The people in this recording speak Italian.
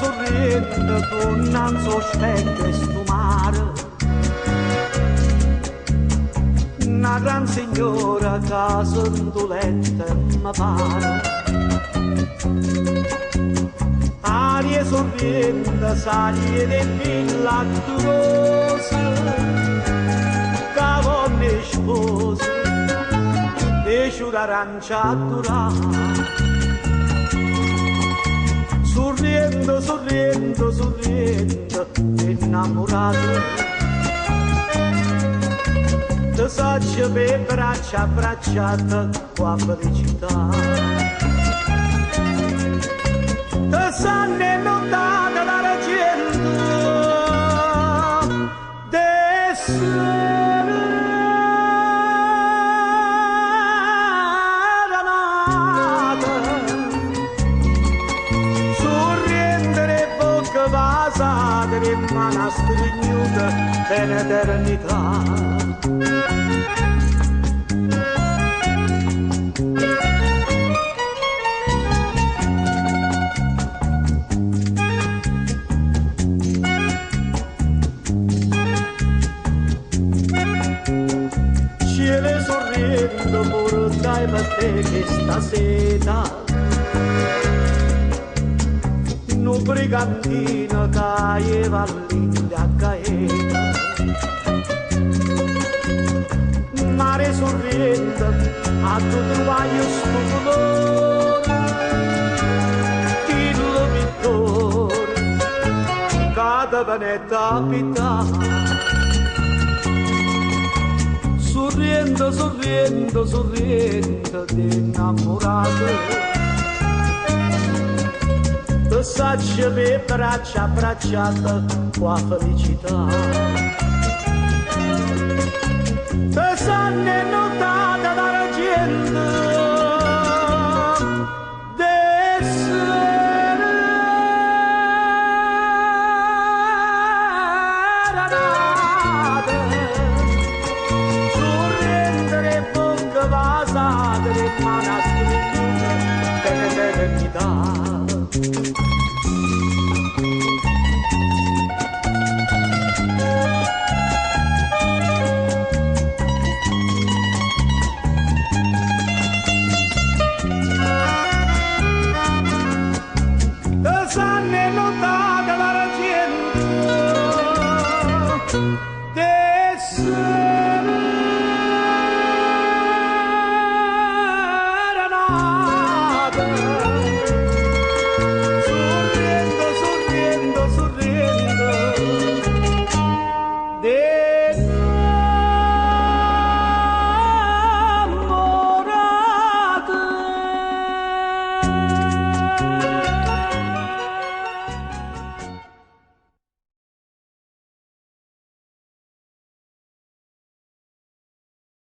sorridendo tu innanzi allo specchio e sto mare. Una gran signora che sentoletta mi pare. Aria sorridendo, saglie di villa rosa, cavone e sposa, e d'arancia dorata. Sorriendo, sorriendo, sorriendo, innamorato. Ti saccio per braccia abbracciate con felicità. Ti sanno innondata la gente d'essere nata. Sorriendere bocca vasata in mano stringnuta in eternità. Cielo sorriendo portai per te questa seta, no brigantino caeva all'India caeta. Mare sorriendo a tu trovaio sto dolore, dillo Vittore, cada venetta abitare. Sorriendo, sorriendo, sorriendo di innamorato. Ti saccio per braccia abbracciate con felicità. Ti sanno innondata dalla gente d'essere nata. Sorrendere bocca vasata in mano stringute per l'eternità. Sanne